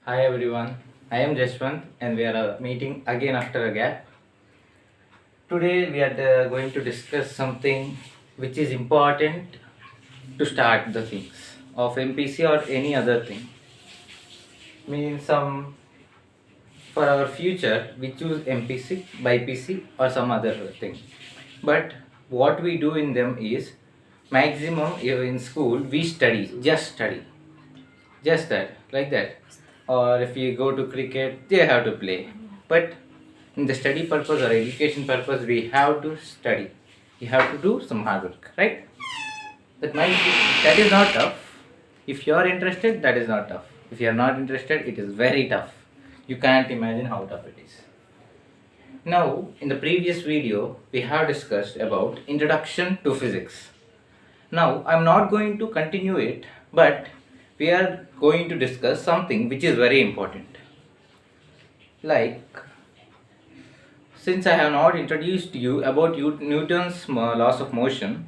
Hi everyone, I am Jaswanth and we are meeting again after a gap. Today we are going to discuss something which is important to start the things of MPC or any other thing. Means for our future we choose MPC, BPC or some other thing. But what we do in them is maximum in school we study, just that, like that. Or if you go to cricket, they have to play. But in the study purpose or education purpose, we have to study. You have to do some hard work, right? That is not tough. If you are interested, that is not tough. If you are not interested, it is very tough. You can't imagine how tough it is. Now, in the previous video, we have discussed about introduction to physics. Now, I'm not going to continue it, but we are going to discuss something which is very important. Like, since I have not introduced you about Newton's laws of motion,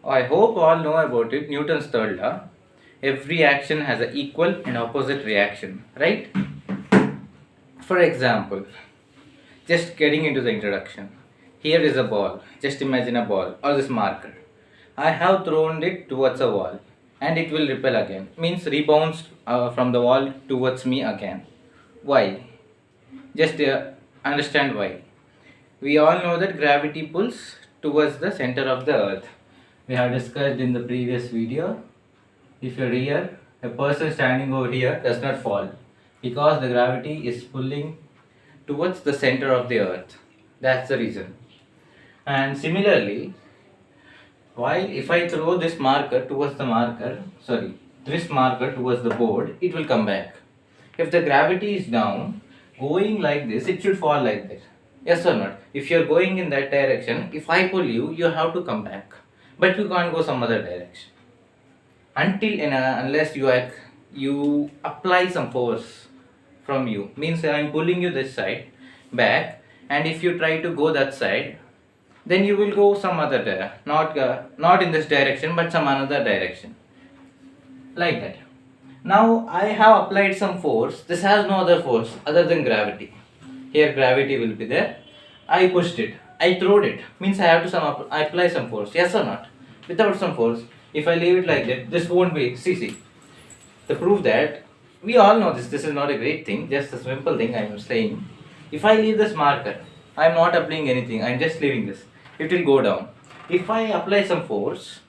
I hope all know about it. Newton's third law. Every action has an equal and opposite reaction, right? For example, just getting into the introduction. Here is a ball. Just imagine a ball or this marker. I have thrown it towards a wall and it will repel again. Means rebounds from the wall towards me again. Why? Just understand why. We all know that gravity pulls towards the center of the earth. We have discussed in the previous video. If you're here, a person standing over here does not fall because the gravity is pulling towards the center of the earth. That's the reason. And similarly, while if I throw this marker towards this marker towards the board, it will come back. If the gravity is down, going like this, it should fall like this. Yes or not? If you're going in that direction, if I pull you, you have to come back. But you can't go some other direction. Unless you apply some force from you. Means I'm pulling you this side back, and if you try to go that side, then you will go some other direction, not in this direction but some another direction, like that. Now I have applied some force. This has no other force other than gravity. Here gravity will be there. I pushed it, I throwed it, means I have to apply some force, yes or not? Without some force, if I leave it like that, this won't be. See, the proof that we all know this is not a great thing, just a simple thing I am saying. If I leave this marker, I am not applying anything, I am just leaving this, it will go down. If I apply some force,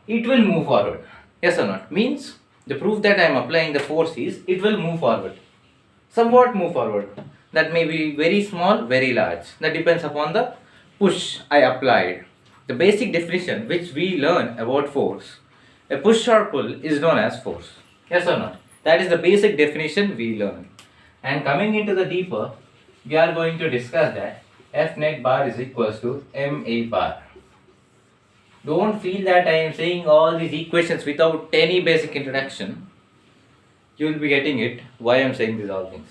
it will move forward, yes or not? Means the proof that I am applying the force is it will move forward, somewhat move forward. That may be very small, very large, that depends upon the push I applied. The basic definition which we learn about force, a push or pull is known as force, yes or not? That is the basic definition we learn. And coming into the deeper, we are going to discuss that F net bar is equals to ma bar. Don't feel that I am saying all these equations without any basic introduction. You will be getting it why I am saying these all things.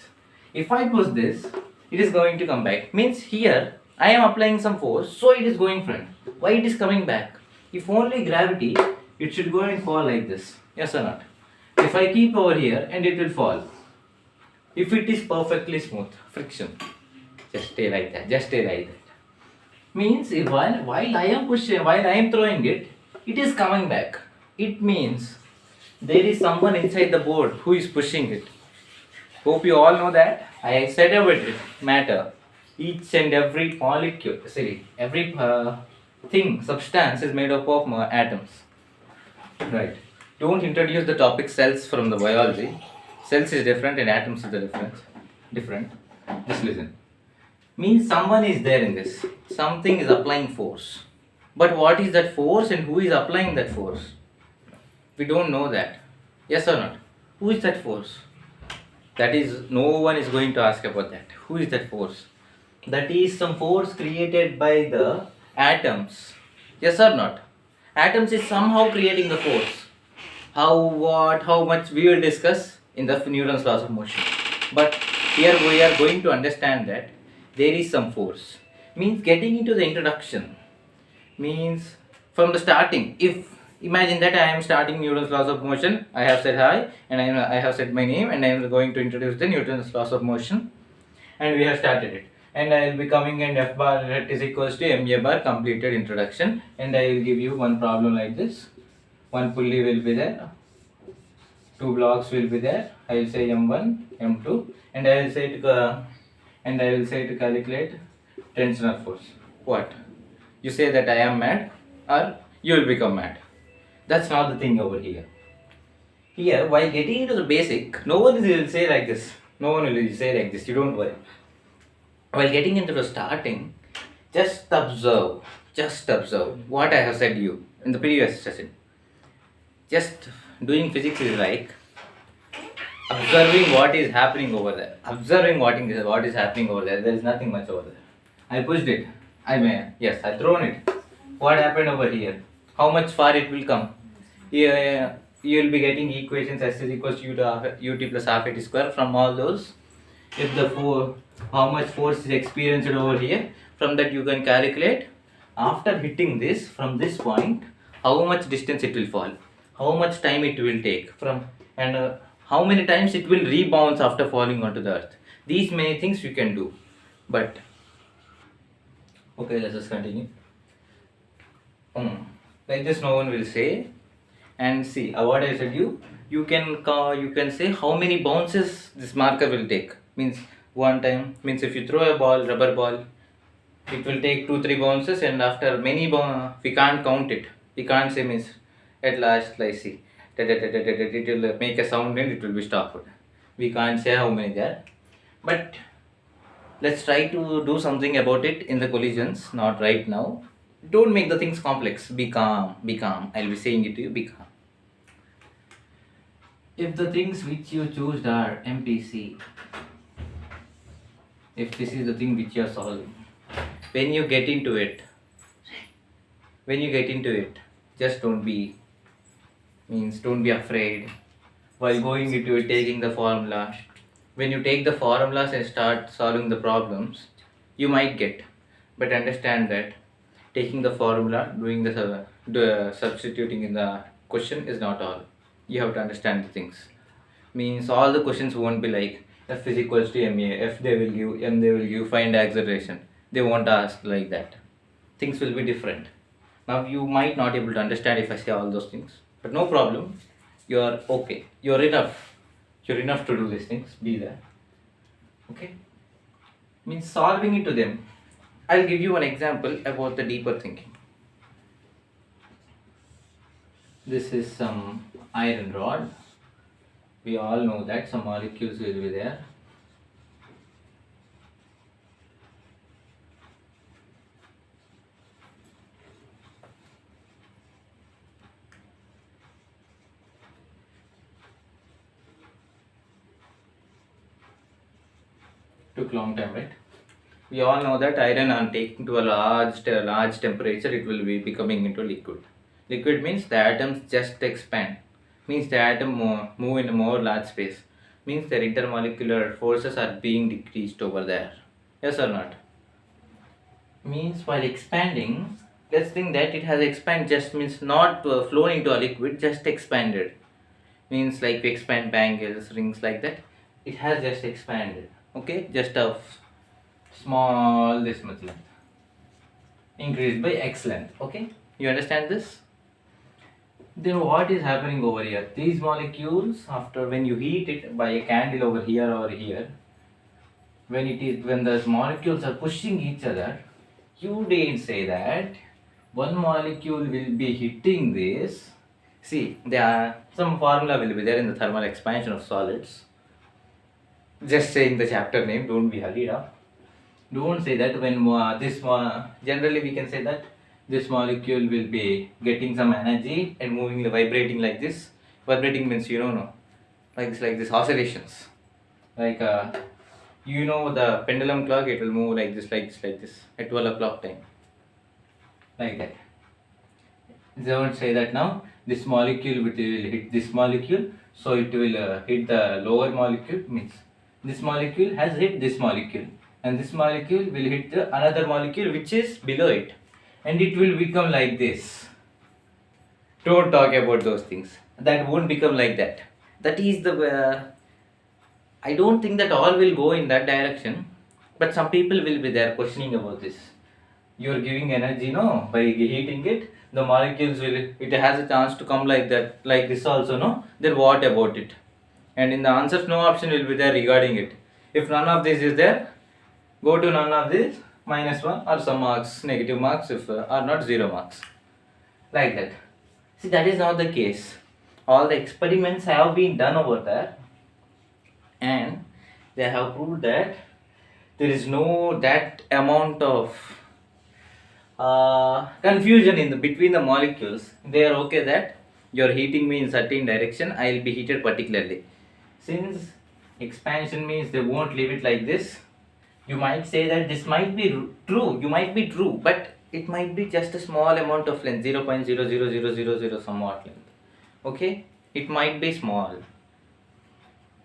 If I push this, it is going to come back. Means here I am applying some force, so it is going front. Why it is coming back? If only gravity, it should go and fall like this. Yes or not? If I keep over here and it will fall. If it is perfectly smooth, friction, just stay like that. Just stay like that. Means if while I am pushing, while I am throwing it, it is coming back. It means there is someone inside the board who is pushing it. Hope you all know that. I said about it, matter. Each and every molecule, every thing, substance is made up of atoms. Right. Don't introduce the topic cells from the biology. Cells is different and atoms is the different. Just listen. Means someone is there in this. Something is applying force. But what is that force and who is applying that force? We don't know that. Yes or not? Who is that force? That is, no one is going to ask about that. Who is that force? That is some force created by the atoms. Yes or not? Atoms is somehow creating the force. How, what, how much we will discuss in the Newton's laws of motion. But here we are going to understand that there is some force. Means getting into the introduction. Means from the starting, if Imagine that I am starting Newton's laws of motion. I have said hi, and I have said my name, and I am going to introduce the Newton's laws of motion, and we have started it. And I will be coming and F bar is equals to MA bar completed introduction, and I will give you one problem like this. One pulley will be there, two blocks will be there. I will say M1, M2, and I will say to calculate tensional force. What? You say that I am mad, or you will become mad. That's not the thing over here. Here, while getting into the basic, no one will say like this. No one will say like this. You don't worry. While getting into the starting, just observe what I have said to you in the previous session. Just doing physics is like observing what is happening over there. Observing what is happening over there. There is nothing much over there. I pushed it. I thrown it. What happened over here? How much far it will come? Here you will be getting equations S is equals to ut plus half at square from all those. If how much force is experienced over here, from that you can calculate after hitting this from this point how much distance it will fall, how much time it will take from, and how many times it will rebound after falling onto the earth. These many things you can do, but okay, let's just continue. Like this no one will say. And see what I said you can say how many bounces this marker will take. Means one time, means if you throw a rubber ball, it will take 2-3 bounces, and after many we can't count it. We can't say, means at last, like see, it will make a sound and it will be stopped. We can't say how many there, but let's try to do something about it in the collisions. Not right now. Don't make the things complex. Be calm. Be calm. I'll be saying it to you. Be calm. If the things which you chose are MPC, if this is the thing which you are solving, when you get into it, just don't be afraid. While going into it, taking the formula, when you take the formulas and start solving the problems, you might get, but understand that taking the formula, doing the substituting in the question is not all. You have to understand the things. Means all the questions won't be like F is equals to MA, F they will give, M they will give, find acceleration. They won't ask like that. Things will be different. Now you might not able to understand if I say all those things, but no problem. You are okay. You're enough. You're enough to do these things. Be there. Okay. Means solving it to them. I'll give you an example about the deeper thinking. This is some iron rod. We all know that some molecules will be there. Took long time, right? We all know that iron, on taking to a large temperature, it will be becoming into liquid. Liquid means the atoms just expand. Means the atom move in a more large space. Means their intermolecular forces are being decreased over there. Yes or not? Means while expanding, let's think that it has expanded, just means not flown into a liquid, just expanded. Means like we expand bangles, rings, like that. It has just expanded. Okay, just a small this much length, increased by x length. Okay, you understand this? Then what is happening over here? These molecules, after when you heat it by a candle over here, when those molecules are pushing each other, you didn't say that one molecule will be hitting this. See, there are some formula will be there in the thermal expansion of solids. Just saying the chapter name, don't be hurried up. Don't say that when generally we can say that this molecule will be getting some energy and moving, vibrating like this. Vibrating means like this oscillations. Like the pendulum clock, it will move like this at 12 o'clock time. Like that. Don't say that now. This molecule will hit this molecule, so it will hit the lower molecule. Means this molecule has hit this molecule, and this molecule will hit the another molecule which is below it, and it will become like this. Don't talk about those things. That won't become like that. That is the. I don't think that all will go in that direction, but some people will be there questioning about this. You're giving energy, no, by heating it, the molecules will. It has a chance to come like that, like this also, no. Then what about it? And in the answers, no option will be there regarding it. If none of this is there, go to none of this, -1 or some marks, negative marks, if or not 0 marks, like that. See, that is not the case. All the experiments have been done over there, and they have proved that there is no that amount of confusion in the between the molecules. They are okay that you're heating me in certain direction, I'll be heated particularly. Since expansion means they won't leave it like this, you might say that this might be true, you might be true, but it might be just a small amount of length, 0.00000 somewhat length. Okay, it might be small.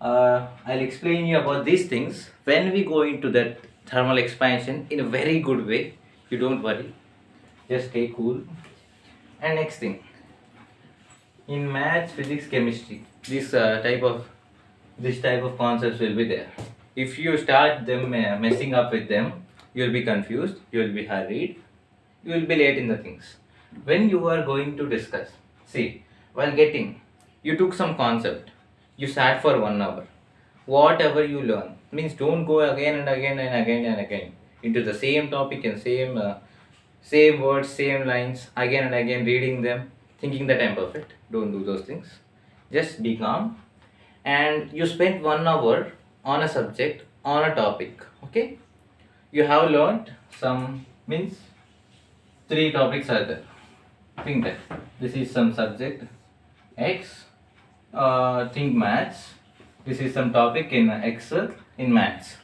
I'll explain you about these things when we go into that thermal expansion in a very good way. You don't worry, just stay cool. And next thing, in maths, physics, chemistry, this type of concepts will be there. If you start them messing up with them, you'll be confused, you'll be hurried, you will be late in the things. When you are going to discuss, see, while getting, you took some concept, you sat for 1 hour. Whatever you learn means don't go again and again and again and again into the same topic and same words, same lines again and again, reading them, thinking that I'm perfect. Don't do those things. Just be calm, and you spent 1 hour on a subject, on a topic. Okay, you have learned some means three topics are there. Think that this is some subject X. Think maths. This is some topic in Excel in maths.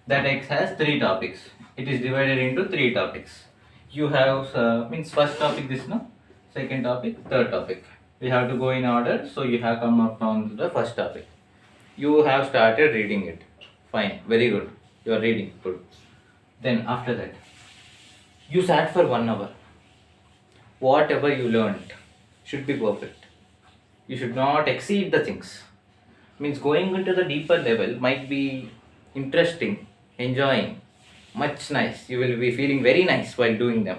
That X has three topics. It is divided into three topics. You have means first topic this, no, second topic, third topic. We have to go in order. So you have come up on the first topic. You have started reading it. Fine, very good. You are reading good. Then after that, you sat for 1 hour. Whatever you learned should be perfect. You should not exceed the things. Means going into the deeper level might be interesting, enjoying, much nice. You will be feeling very nice while doing them.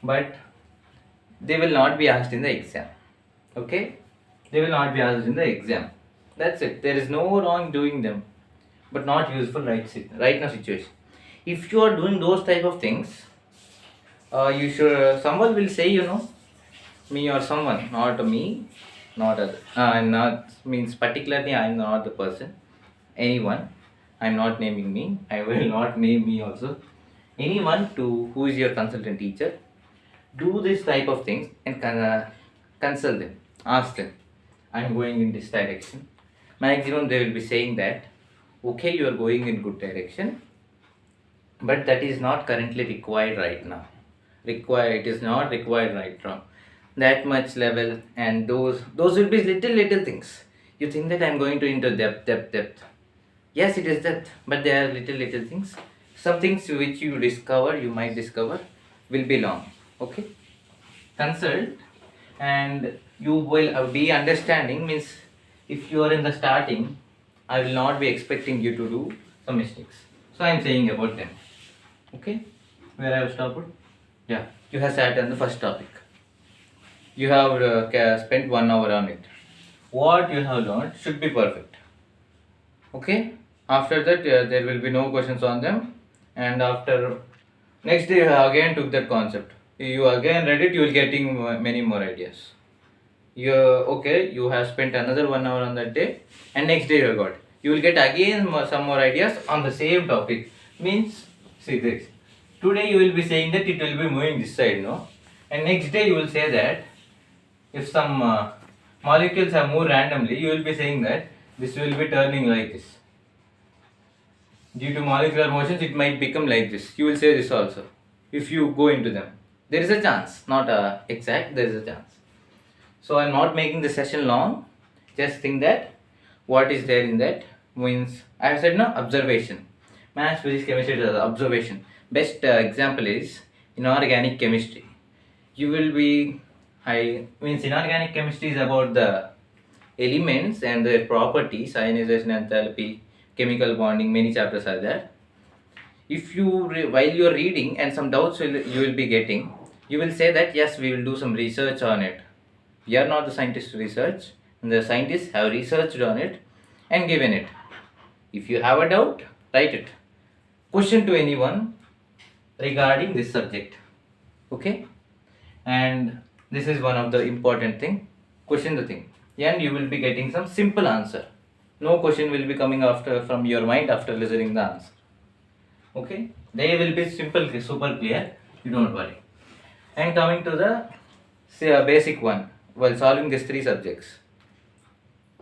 But they will not be asked in the exam. Okay? They will not be asked in the exam. That's it. There is no wrong doing them, but not useful right now situation. If you are doing those type of things, you should. Someone will say, me or someone, not me, not other. I'm not means particularly. I'm not the person. Anyone. I'm not naming me. I will not name me also. Anyone to who is your consultant teacher, do this type of things and consult them. Ask them. I'm going in this direction. Maximum they will be saying that, okay, you are going in good direction, but that is not currently required right now. It is not required right now. That much level, and those will be little things. You think that I'm going to into depth. Yes, it is depth, but there are little things. Some things which you might discover, will be long. Okay, consult, and you will be understanding. Means if you are in the starting, I will not be expecting you to do some mistakes. So I am saying about them. Okay, where I have stopped? Yeah, you have sat on the first topic. You have spent 1 hour on it. What you have learned should be perfect. Okay. After that, there will be no questions on them. And after next day, you again took that concept. You again read it. You will getting many more ideas. You okay? You have spent another 1 hour on that day, and next day you got. You will get again some more ideas on the same topic. Means, see this. Today you will be saying that it will be moving this side, no? And next day you will say that if some molecules have moved randomly, you will be saying that this will be turning like this. Due to molecular motions, it might become like this. You will say this also. If you go into them, there is a chance, not exact. There is a chance. So I'm not making the session long. Just think that what is there in that means. I have said no observation. Maths, physics, chemistry is observation. Best example is in organic chemistry. You will be I means inorganic chemistry is about the elements and their properties, ionization, enthalpy, chemical bonding. Many chapters are there. If you while you are reading and some doubts you will be getting, you will say that yes, we will do some research on it. We are not the scientists to research, and the scientists have researched on it and given it. If you have a doubt, write it. Question to anyone regarding this subject. Okay? And this is one of the important thing. Question the thing. And you will be getting some simple answer. No question will be coming after from your mind after listening the answer. Okay? They will be simple, super clear. You don't worry. And coming to the basic one, while solving these three subjects,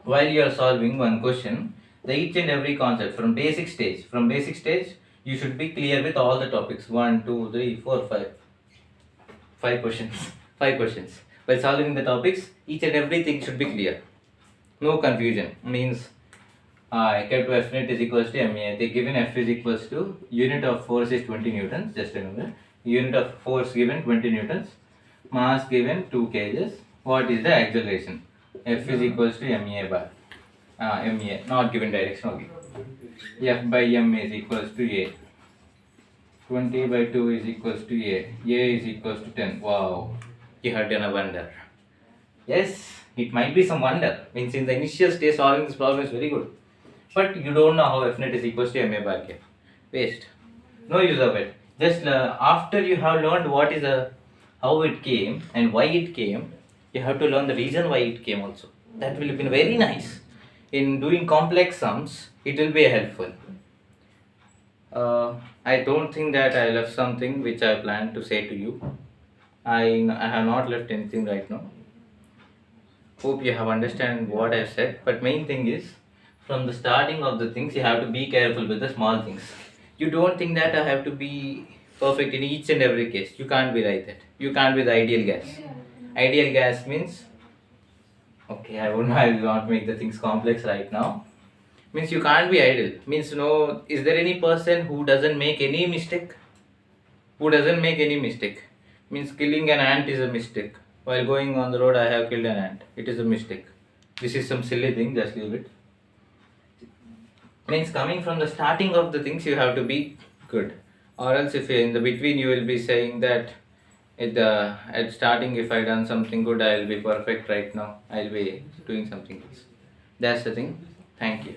while you are solving one question, the each and every concept from basic stage, you should be clear with all the topics. 5 questions. 5 questions. While solving the topics, each and everything should be clear. No confusion. Means equal to F net is equals to MA. They given F is equals to unit of force is 20 newtons. Just remember, unit of force given 20 newtons, mass given 2 kgs. What is the acceleration? F is equals to MA by MA. Not given direction. Okay. F by M is equals to A. 20 by 2 is equals to A. A is equals to 10. Wow, you have done a wonder. Yes, it might be some wonder. Means in the initial stage solving this problem is very good. But you don't know how F net is equals to MA by K. Waste. No use of it. Just after you have learned what is how it came and why it came, you have to learn the reason why it came also. That will be very nice. In doing complex sums, it will be helpful. I don't think that I left something which I planned to say to you. I have not left anything right now. Hope you have understand what I said. But main thing is, from the starting of the things, you have to be careful with the small things. You don't think that I have to be perfect in each and every case. You can't be like that. You can't be the ideal gas. Ideal gas means, okay, I will not make the things complex right now. Means you can't be idle. Means no, is there any person who doesn't make any mistake? Who doesn't make any mistake? Means killing an ant is a mistake. While going on the road, I have killed an ant. It is a mistake. This is some silly thing, just leave it. Means coming from the starting of the things, you have to be good. Or else, if in the between, you will be saying that at starting, if I done something good, I will be perfect right now. I will be doing something else. That's the thing. Thank you.